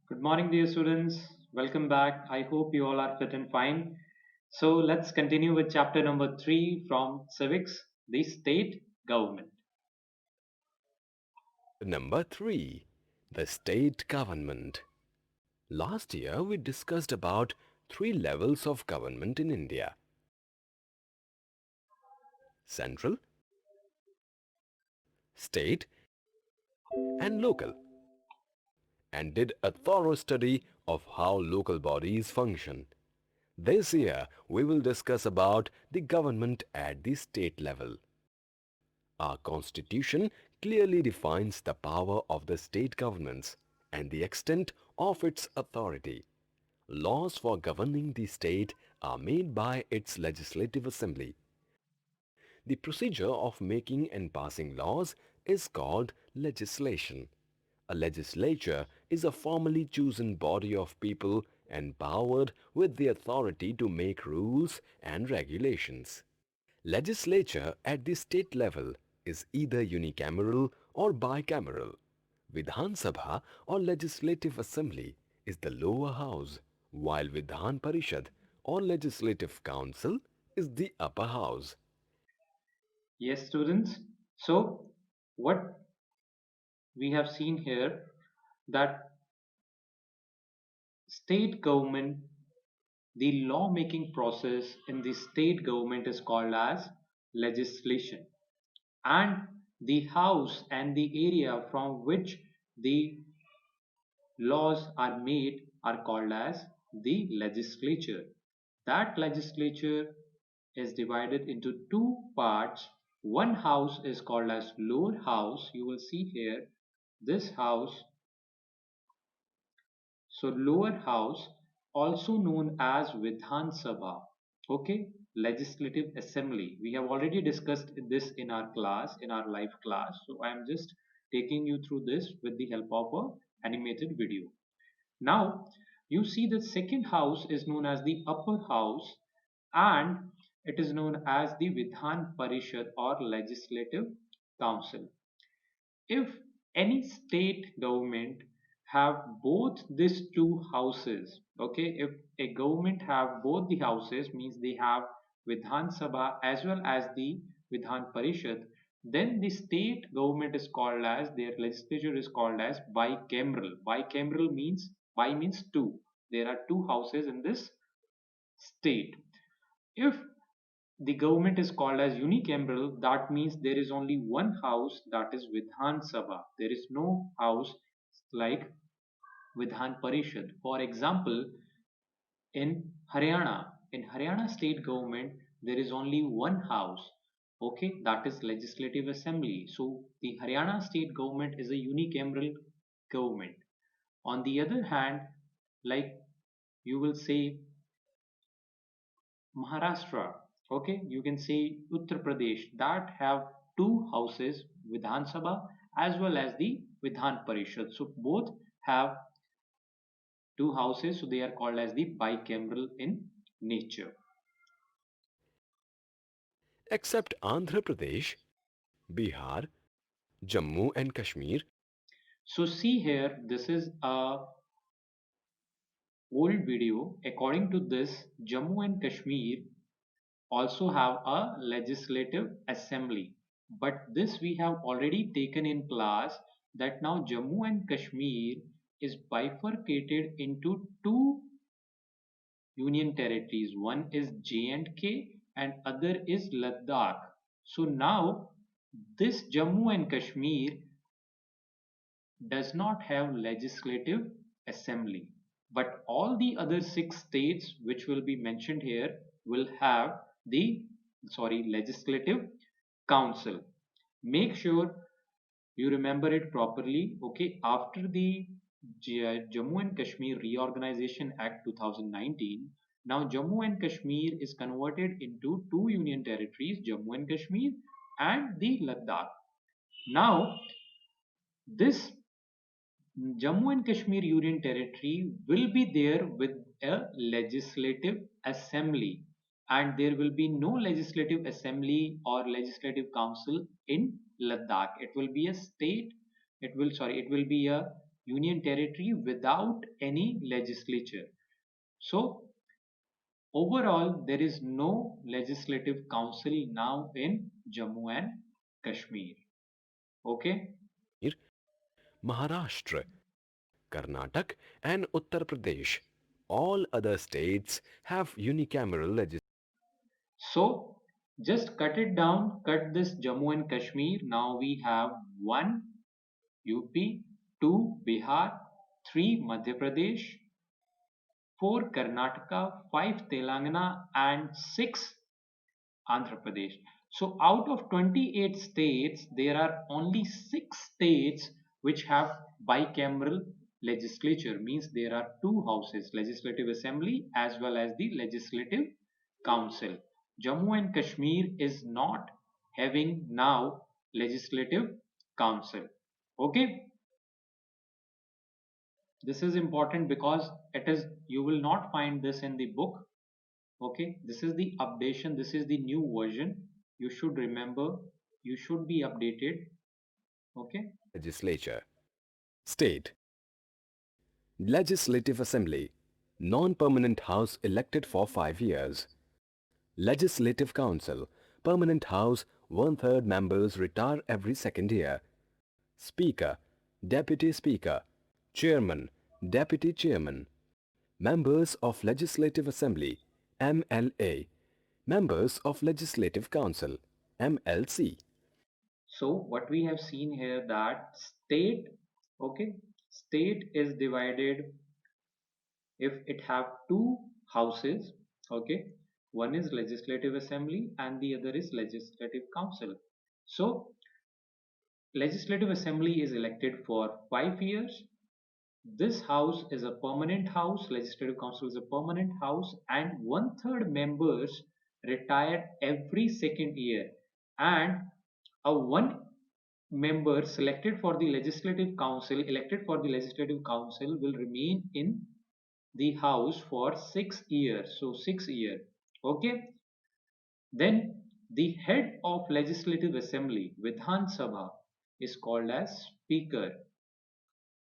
Good morning, dear students. Welcome back. I hope you all are fit and fine. So let's continue with chapter number 3 from Civics, the State Government. Number 3. The State Government. Last year we discussed about three levels of government in India. Central, state and local, and did a thorough study of how local bodies function. This year we will discuss about the government at the state level. Our constitution clearly defines the power of the state governments and the extent of its authority. Laws for governing the state are made by its legislative assembly. The procedure of making and passing laws is called legislation. A legislature is a formally chosen body of people empowered with the authority to make rules and regulations. Legislature at the state level is either unicameral or bicameral. Vidhan Sabha or Legislative Assembly is the lower house, while Vidhan Parishad or Legislative Council is the upper house. Yes, students. So what we have seen here that state government, the law-making process in the state government is called as legislation. And the house and the area from which the laws are made are called as the legislature. That legislature is divided into two parts. One house is called as lower house. You will see here this house. So lower house, also known as Vidhan Sabha. Okay, legislative assembly. We have already discussed this in our class, in our live class. So I am just taking you through this with the help of a animated video. Now, you see the second house is known as the upper house and it is known as the Vidhan Parishad or Legislative Council. If any state government have both these two houses, okay, if a government have both the houses means they have Vidhan Sabha as well as the Vidhan Parishad, then the state government is called as their legislature is called as bicameral. Bicameral means bi means two. There are two houses in this state. If the government is called as unicameral, that means there is only one house, that is Vidhan Sabha. There is no house like Vidhan Parishad. For example, in Haryana state government, there is only one house. Okay, that is Legislative Assembly. So the Haryana state government is a unicameral government. On the other hand, like you will say Maharashtra, okay, you can say Uttar Pradesh, that have two houses, Vidhan Sabha as well as the Vidhan Parishad. So both have two houses, so they are called as the bicameral in nature. Except Andhra Pradesh, Bihar, Jammu and Kashmir, So see here, this is a old video. According to this, Jammu and Kashmir also have a legislative assembly. But this we have already taken in class that now Jammu and Kashmir is bifurcated into two union territories. One is J&K and other is Ladakh. So now this Jammu and Kashmir does not have legislative assembly. But all the other six states which will be mentioned here will have the legislative council. Make sure you remember it properly. Okay, after the Jammu and Kashmir Reorganization Act 2019, now Jammu and Kashmir is converted into two union territories, Jammu and Kashmir and the Ladakh. Now, this Jammu and Kashmir Union Territory will be there with a legislative assembly, and there will be no legislative assembly or legislative council in Ladakh. It will be a union territory without any legislature. So overall, there is no legislative council now in Jammu and Kashmir. Okay. Maharashtra, Karnataka, and Uttar Pradesh. All other states have unicameral legislation. So just cut it down, cut this Jammu and Kashmir. Now we have 1 UP, 2 Bihar, 3 Madhya Pradesh, 4 Karnataka, 5 Telangana, and 6 Andhra Pradesh. So out of 28 states, there are only 6 states which have bicameral legislature, means there are two houses, legislative assembly as well as the legislative council. Jammu and Kashmir is not having now legislative council. Okay, this is important because it is, you will not find this in the book. Okay, this is the updation, this is the new version. You should remember, you should be updated. Okay. Legislature. State. Legislative Assembly. Non-permanent House elected for 5 years. Legislative Council. Permanent House, one-third members retire every second year. Speaker. Deputy Speaker. Chairman. Deputy Chairman. Members of Legislative Assembly. MLA. Members of Legislative Council. MLC. So what we have seen here that state, okay, state is divided if it have two houses, okay, one is legislative assembly and the other is legislative council. So legislative assembly is elected for 5 years. This house is a permanent house, legislative council is a permanent house, and one-third members retire every second year, and a one member selected for the legislative council, elected for the legislative council, will remain in the house for 6 years. So 6 years. Okay. Then the head of legislative assembly, Vidhan Sabha, is called as speaker,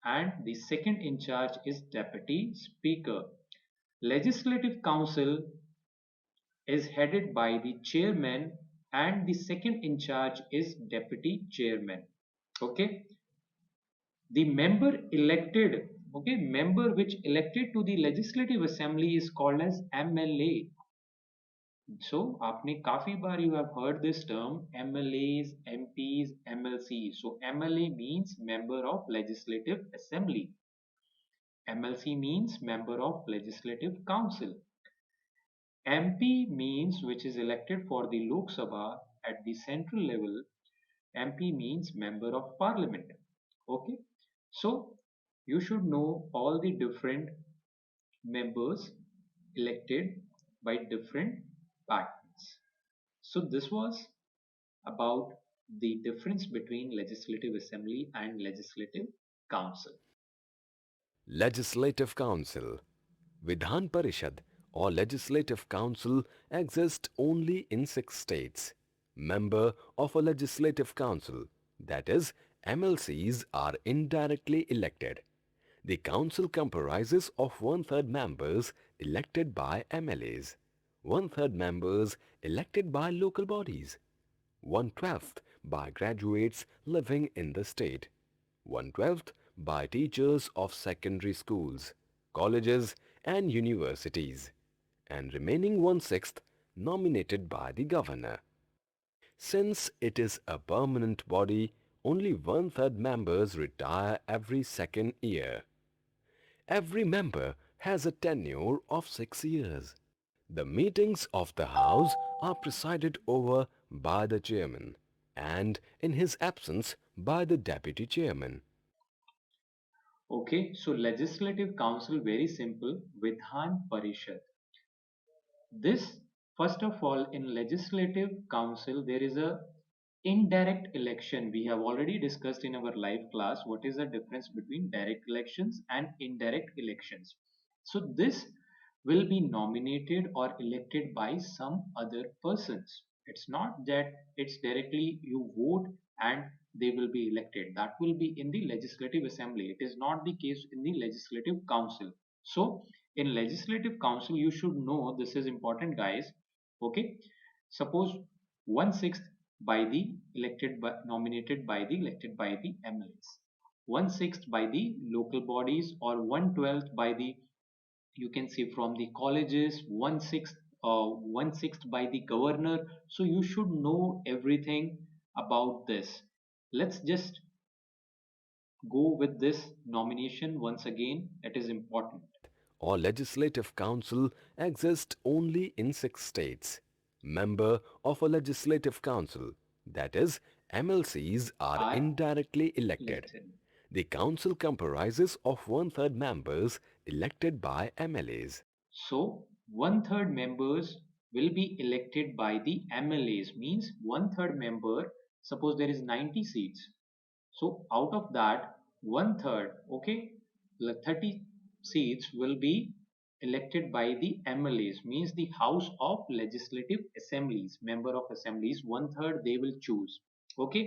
and the second in charge is deputy speaker. Legislative council is headed by the chairman and the second in charge is deputy chairman. Okay, the member elected, okay, member which elected to the legislative assembly is called as MLA. So आपने काफी बार you have heard this term MLAs, MPs, MLCs. So MLA means member of legislative assembly. MLC means member of legislative council. MP means which is elected for the Lok Sabha at the central level. MP means member of parliament. Okay, so you should know all the different members elected by different parties. So this was about the difference between legislative assembly and legislative council. Legislative Council. Vidhan Parishad or Legislative Council exists only in 6 states. Member of a Legislative Council, that is, MLCs, are indirectly elected. The council comprises of one-third members elected by MLAs, one-third members elected by local bodies, one-twelfth by graduates living in the state, one-twelfth by teachers of secondary schools, colleges and universities, and remaining one-sixth nominated by the governor. Since it is a permanent body, only one-third members retire every second year. Every member has a tenure of 6 years. The meetings of the House are presided over by the chairman and, in his absence, by the deputy chairman. Okay, so legislative council, very simple, Vidhan Parishad. This, first of all, in legislative council, there is a indirect election. We have already discussed in our live class what is the difference between direct elections and indirect elections. So this will be nominated or elected by some other persons. It's not that it's directly you vote and they will be elected. That will be in the legislative assembly. It is not the case in the legislative council. So in legislative council, you should know, this is important, guys. Okay, suppose one sixth by the elected by, nominated by the elected by the MLAs, one sixth by the local bodies, or 1/12 by the, you can say, from the colleges, one sixth by the governor. So you should know everything about this. Let's just go with this nomination once again. It is important. or legislative council exist only in 6 states. Member of a legislative council, that is, MLCs, are Are indirectly elected. elected. The council comprises of one-third members elected by MLAs. So one-third members will be elected by the MLAs, means one-third member, suppose there is 90 seats. So out of that, one-third, okay, 30 seats will be elected by the MLAs, means the House of Legislative Assemblies, member of assemblies, one-third they will choose. Okay,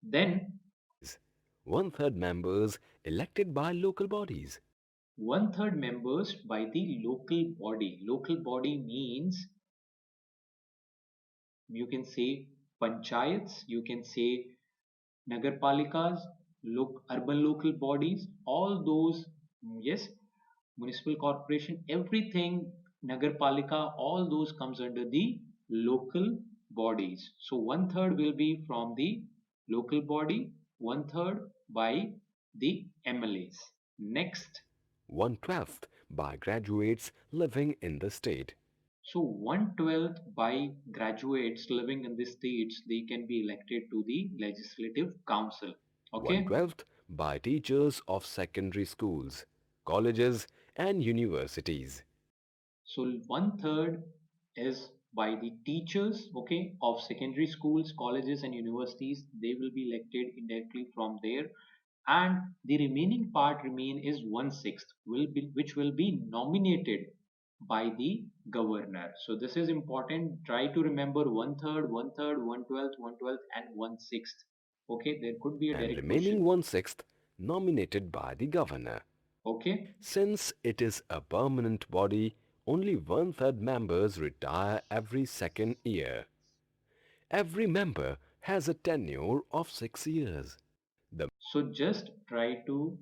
then One-third members elected by local bodies. one-third members by the local body. Local body means, you can say, panchayats, you can say nagarpalikas, urban local bodies, all those, yes, municipal corporation, everything, nagarpalika, all those comes under the local bodies. So one-third will be from the local body, one-third by the MLAs. Next, One-twelfth by graduates living in the state. so 1/12 by graduates living in the states, they can be elected to the legislative council. Okay, One-twelfth by teachers of secondary schools, colleges and universities. so one-third is by the teachers, okay, of secondary schools, colleges, and universities. They will be elected indirectly from there, and the remaining part remain is one-sixth, will be which will be nominated by the governor. So this is important. Try to remember one-third, one-third, one-twelfth, one-twelfth, and one-sixth. Okay, there could be a And direct remaining question. one-sixth nominated by the governor. Okay, Since it is a permanent body, only one-third members retire every second year. Every member has a tenure of 6 years. The so just try to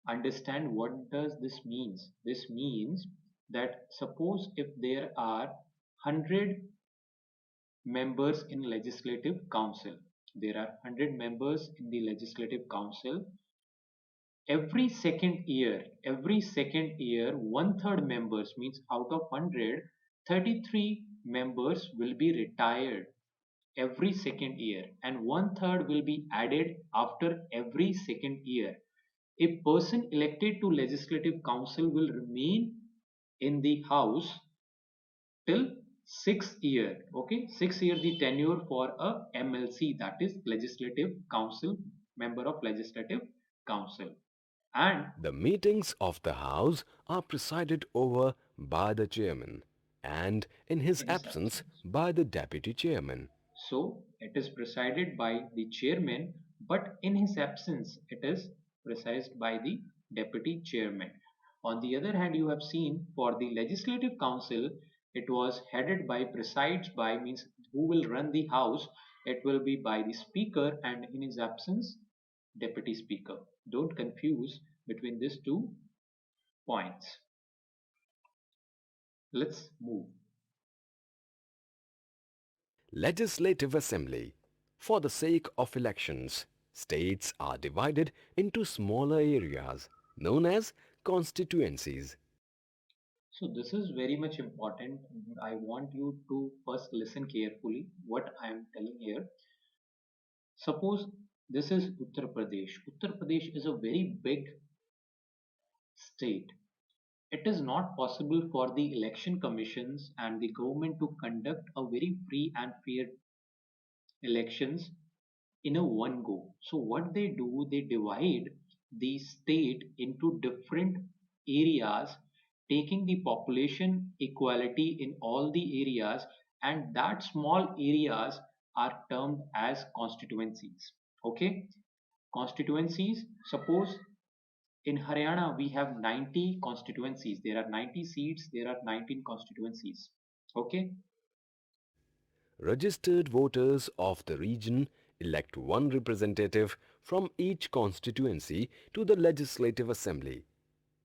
understand what does this means. This means that suppose if there are 100 members in legislative council, there are 100 members in the legislative council, every second year one-third members, means out of 100, 33 members will be retired every second year, and one-third will be added after every second year. A person elected to legislative council will remain in the house till 6 year. Okay, 6 year the tenure for a MLC, that is legislative council, member of legislative council. And The meetings of the House are presided over by the chairman and, in his in his absence, absence, by the deputy chairman. so it is presided by the chairman, but in his absence, it is presided by the deputy chairman. On the other hand, you have seen for the legislative council, it was headed by, presides by, means who will run the house, it will be by the speaker, and in his absence, deputy speaker. Don't confuse between these two points. Let's move. Legislative Assembly. For the sake of elections, states are divided into smaller areas known as constituencies. So this is very much important. I want you to first listen carefully what I am telling here. Suppose this is Uttar Pradesh. Uttar Pradesh is a very big state. It is not possible for the election commissions and the government to conduct a very free and fair elections in a one go. So what they do, they divide the state into different areas, taking the population equality in all the areas, and that small areas are termed as constituencies. Okay, constituencies. Suppose in Haryana we have 90 constituencies. There are 90 seats. There are 19 constituencies. Okay, Registered voters of the region elect one representative from each constituency to the Legislative Assembly.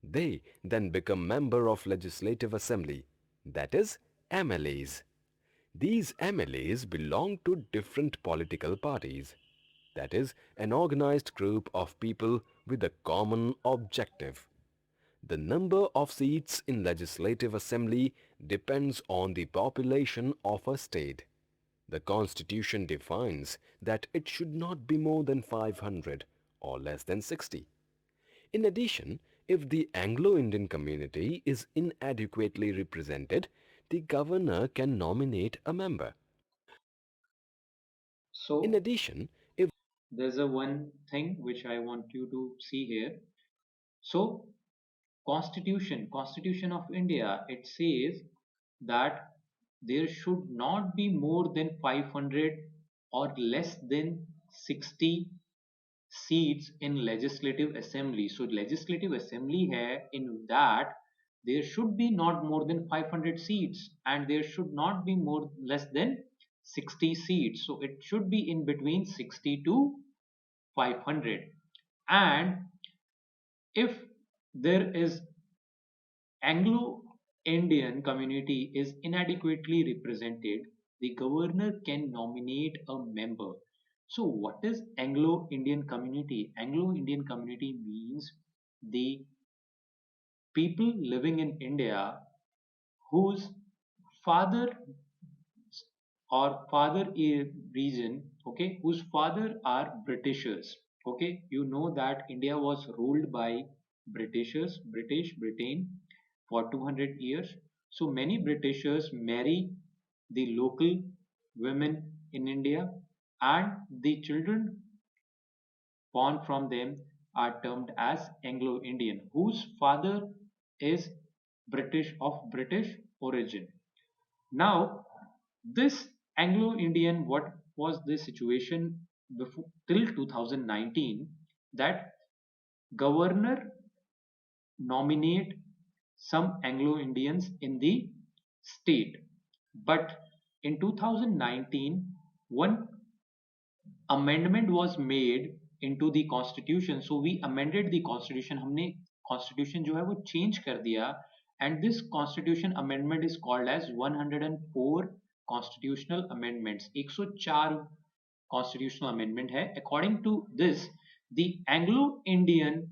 They then become member of Legislative Assembly, that is, MLAs. These MLAs belong to different political parties, that is, an organized group of people with a common objective. The number of seats in Legislative Assembly depends on the population of a state. The Constitution defines that it should not be more than 500 or less than 60. In addition, if the Anglo-Indian community is inadequately represented, the governor can nominate a member. In so addition, if there's a one thing which I want you to see here. So constitution of India, it says that there should not be more than 500 or less than 60 seats in legislative assembly. So legislative assembly hai, in that there should be not more than 500 seats and there should not be more less than 60 seats. So it should be in between 60 to 500. And if there is Anglo-Indian community is inadequately represented, the governor can nominate a member. So what is Anglo-Indian community? Anglo-Indian community means the people living in India whose father or region, okay, whose father are Britishers. Okay, you know that India was ruled by Britishers, Britain for 200 years. So many Britishers marry the local women in India, and the children born from them are termed as Anglo-Indian, whose father is British origin. Now, this Anglo-Indian, what was the situation before till 2019, that governor nominate some Anglo-Indians in the state, but in 2019 one amendment was made into the constitution. So we amended the constitution, हमने constitution जो है वो change कर दिया, and this constitution amendment is called as 104 constitutional amendments. 104 constitutional amendment है. According to this, the Anglo-Indian,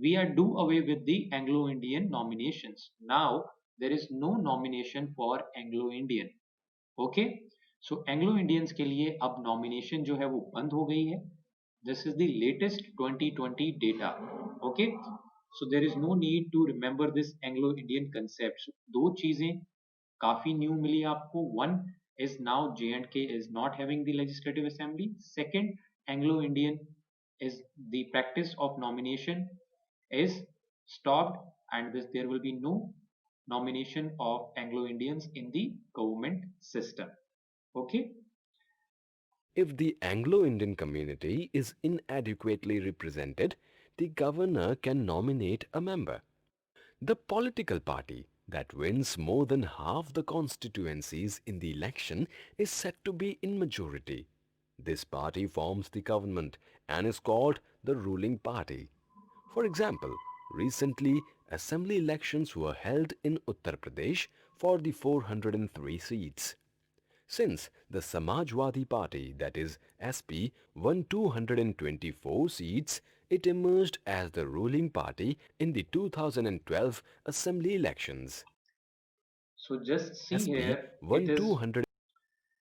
we are do away with the Anglo-Indian nominations. Now there is no nomination for Anglo-Indian. Okay, so Anglo Indians के लिए अब nomination जो है वो बंद हो गई है. This is the latest 2020 data. Okay, so there is no need to remember this Anglo Indian concept. दो चीजें काफी न्यू मिली आपको. One is now J&K is not having the legislative assembly. Second, Anglo-Indian is the practice of nomination is stopped, and this there will be no nomination of Anglo-Indians in the government system. Okay, the Anglo-Indian community is inadequately represented, the governor can nominate a member. The political party that wins more than half the constituencies in the election is said to be in majority. This party forms the government and is called the ruling party. For example, recently assembly elections were held in Uttar Pradesh for the 403 seats. Since the Samajwadi Party, that is SP, won 224 seats, it emerged as the ruling party in the 2012 assembly elections. so just see SP here, won 200.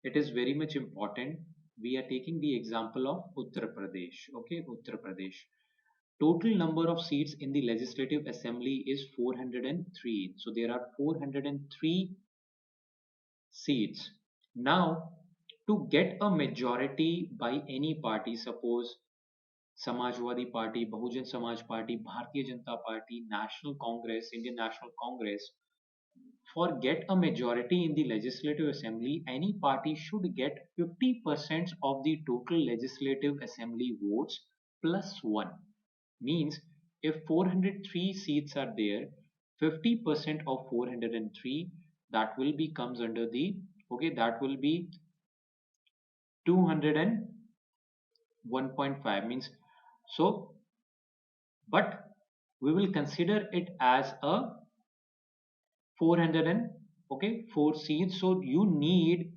it is very much important. We are taking the example of Uttar Pradesh. Okay, Uttar Pradesh. Total number of seats in the legislative assembly is 403. So there are 403 seats. Now, to get a majority by any party, suppose Samajwadi Party, Bahujan Samaj Party, Bharatiya Janata Party, National Congress, Indian National Congress, for get a majority in the legislative assembly, any party should get 50% of the total legislative assembly votes plus 1. Means if 403 seats are there, 50% of 403, that will be comes under the, okay, that will be 201.5 means, so, but we will consider it as a 400 and, okay, 4 seats. So you need,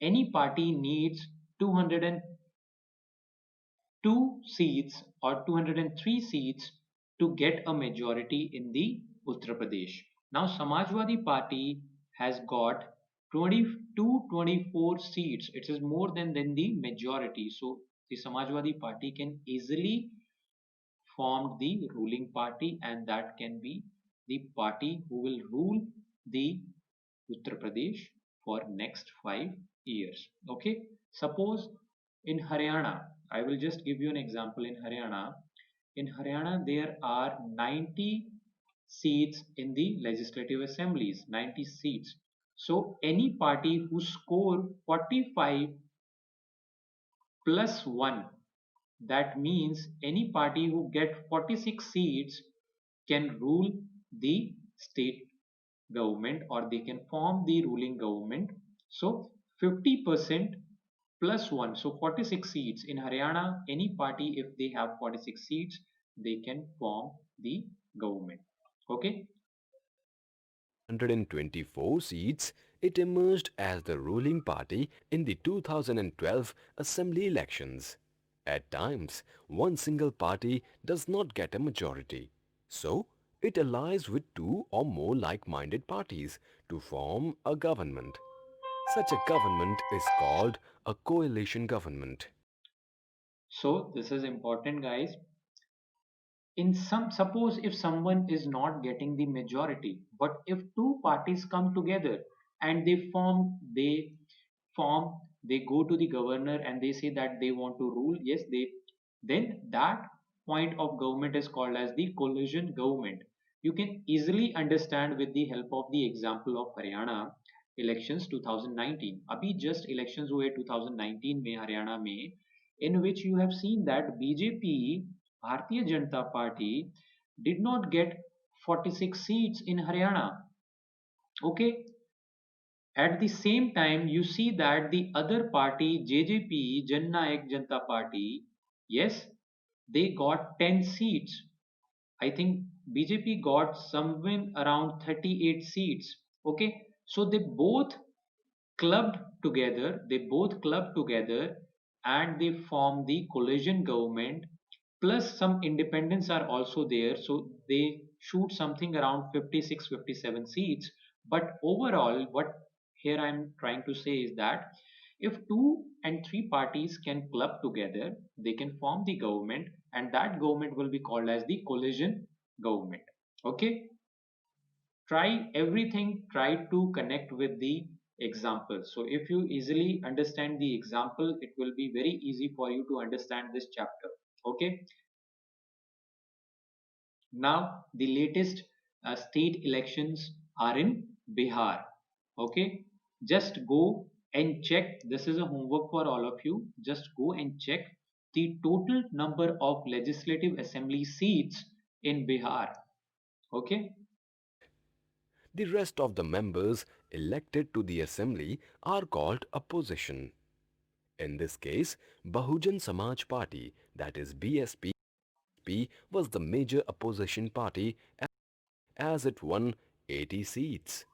any party needs 202 seats or 203 seats to get a majority in the Uttar Pradesh. Now Samajwadi Party has got 24 seats. It is more than the majority. So the Samajwadi Party can easily form the ruling party, and that can be the party who will rule the Uttar Pradesh for next 5 years. Okay, suppose in Haryana, I will just give you an example. In Haryana, there are 90 seats in the legislative assemblies, 90 seats. So any party who score 45 plus 1, that means any party who get 46 seats can rule the state government, or they can form the ruling government. So 50% plus 1, so 46 seats in Haryana. Any party, if they have 46 seats, they can form the government. Okay. 124 seats, it emerged as the ruling party in the 2012 assembly elections. At times, one single party does not get a majority. So, it allies with two or more like-minded parties to form a government. Such a government is called a coalition government. So this is important, guys. In some, suppose if someone is not getting the majority, but if two parties come together and they form, they go to the governor and they say that they want to rule, yes, they, then that point of government is called as the coalition government. You can easily understand with the help of the example of Haryana elections 2019. अभी just elections हुए 2019 में हरियाणा में, in which you have seen that BJP, Bharatiya Janata Party, did not get 46 seats in Haryana. Okay. At the same time, you see that the other party, JJP, Jan Nayak Janata Party, yes, they got 10 seats. I think BJP got somewhere around 38 seats. Okay. So they both clubbed together and they form the coalition government, plus some independents are also there, so they shoot something around 56, 57 seats. But overall, what here I'm trying to say is that if two and three parties can club together, they can form the government, and that government will be called as the coalition government. Okay. Try everything, try to connect with the example. So if you easily understand the example, it will be very easy for you to understand this chapter. Okay. Now the latest state elections are in Bihar. Okay. Just go and check. This is a homework for all of you. Just go and check the total number of legislative assembly seats in Bihar. Okay. The rest of the members elected to the assembly are called opposition. In this case, Bahujan Samaj Party, that is BSP, was the major opposition party as it won 80 seats.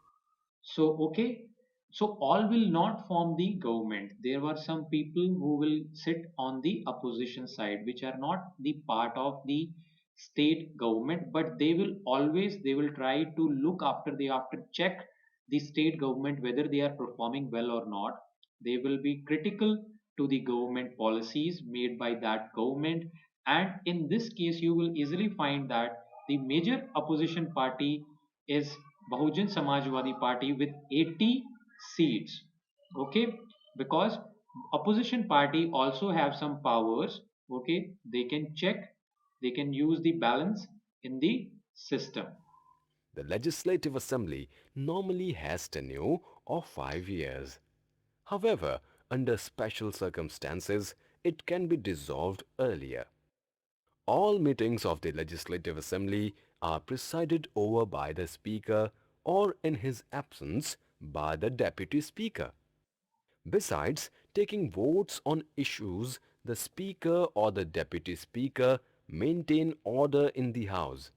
So, okay, so all will not form the government. There were some people who will sit on the opposition side, which are not the part of the state government, but they will try to look after, they have to check the state government whether they are performing well or not. They will be critical to the government policies made by that government. And in this case, you will easily find that the major opposition party is Bahujan Samajwadi Party with 80 seats. Okay, because opposition party also have some powers. Okay, they can check, they can use the balance in the system. The Legislative Assembly normally has tenure of 5 years. However, under special circumstances, it can be dissolved earlier. All meetings of the Legislative Assembly are presided over by the Speaker or in his absence by the Deputy Speaker. Besides taking votes on issues, the Speaker or the Deputy Speaker maintain order in the House.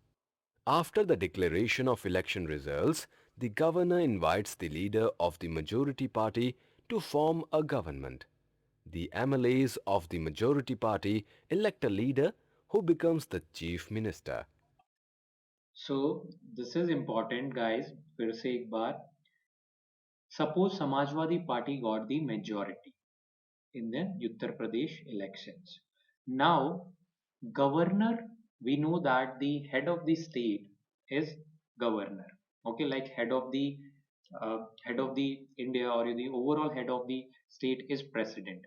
After the declaration of election results, the governor invites the leader of the majority party to form a government. The MLAs of the majority party elect a leader who becomes the chief minister. So this is important, guys. फिर से एक बार, suppose Samajwadi Party got the majority in the Uttar Pradesh elections. Now, governor, we know that the head of the state is governor. Okay, like head of the India, or the overall head of the state is president.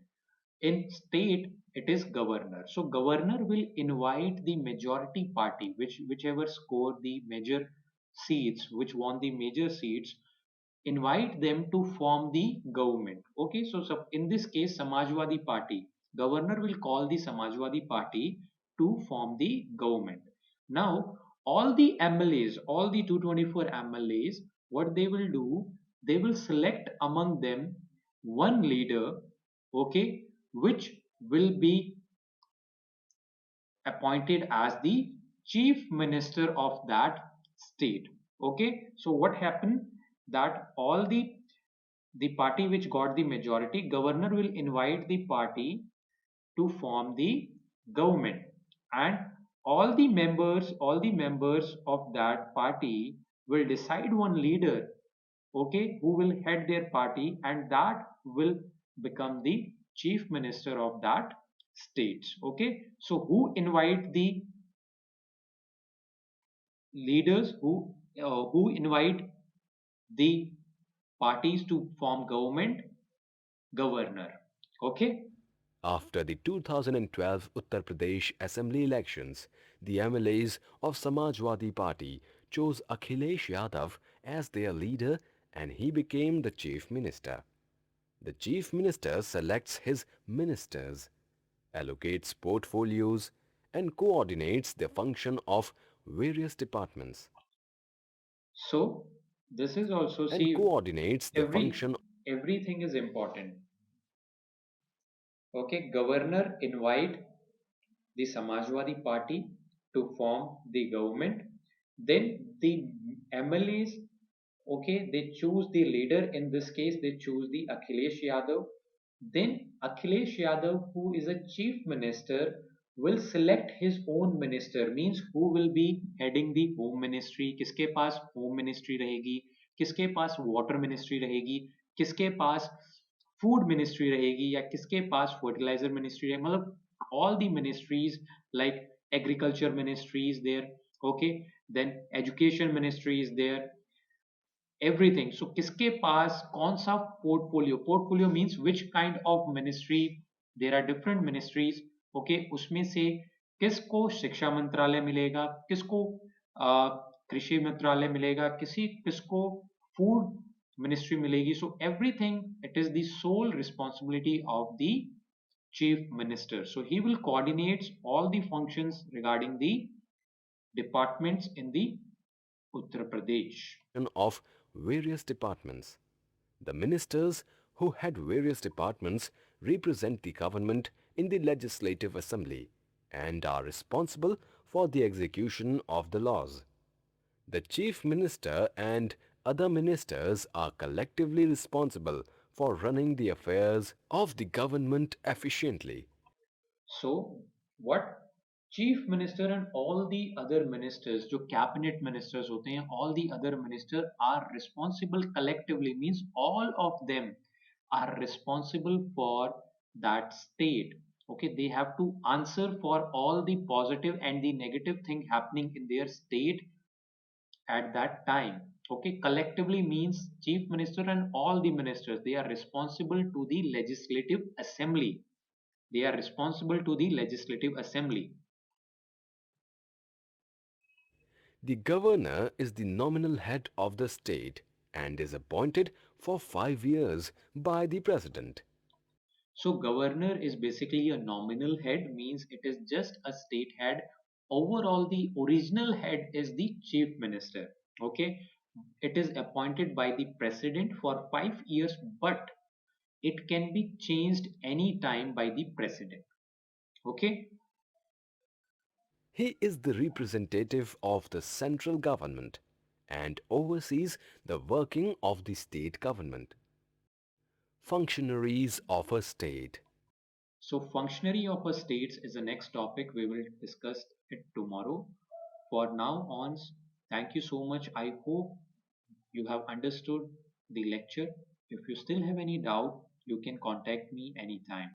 In state, it is governor. So governor will invite the majority party, whichever scored the major seats, which won the major seats, invite them to form the government. Okay, so in this case, Samajwadi Party, governor will call the Samajwadi Party to form the government. Now, all the MLAs, all the 224 MLAs, what they will do, they will select among them one leader, okay, which will be appointed as the chief minister of that state. Okay, so what happened, that all the party which got the majority, governor will invite the party to form the government, and all the members of that party will decide one leader, okay, who will head their party, and that will become the chief minister of that state. Okay, so who invite the parties to form government? Governor. Okay. After the 2012 Uttar Pradesh Assembly elections, the MLAs of Samajwadi Party chose Akhilesh Yadav as their leader and he became the chief minister. The chief minister selects his ministers, allocates portfolios, and coordinates the function of various departments. So this is also, And see, coordinates the every function everything is important. Okay, governor invite the Samajwadi Party to form the government. Then the MLAs, okay, they choose the leader. In this case, they choose the Akhilesh Yadav. Then Akhilesh Yadav, who is a chief minister, will select his own minister, means who will be heading the home ministry, किसके पास home ministry रहेगी, किसके पास water ministry रहेगी, किसके पास food ministry रहेगी, या किसके पास fertilizer ministry रहेगी, मतलब all the ministries, like agriculture ministry is there, okay, then education ministry is there, everything. So किसके पास कौन सा portfolio, portfolio means which kind of ministry, there are different ministries, okay, उसमें से किसको शिक्षा मंत्रालय मिलेगा, किसको कृषि मंत्रालय मिलेगा, किसको फूड मिनिस्ट्री मिलेगी. So everything, it is the sole responsibility of the chief minister. So he will coordinate all the functions regarding the departments in the Uttar Pradesh. of various departments. The ministers who head various departments represent the government in the Legislative Assembly and are responsible for the execution of the laws. The Chief Minister and other ministers are collectively responsible for running the affairs of the government efficiently. So, what chief minister and all the other ministers, जो cabinet ministers होते हैं, all the other ministers are responsible collectively, means all of them are responsible for that state. Okay, they have to answer for all the positive and the negative thing happening in their state at that time. Okay, collectively means chief minister and all the ministers, they are responsible to the legislative assembly, they are responsible to the legislative assembly. The governor is the nominal head of the state and is appointed for 5 years by the president. So governor is basically a nominal head, means it is just a state head. Overall, the original head is the chief minister. Okay, it is appointed by the president for 5 years, but it can be changed any time by the president. Okay, He is the representative of the central government and oversees the working of the state government. Functionaries of a state. so functionary of a states is the next topic. We will discuss it tomorrow. For now on, thank you so much. I hope you have understood the lecture. If you still have any doubt, you can contact me anytime.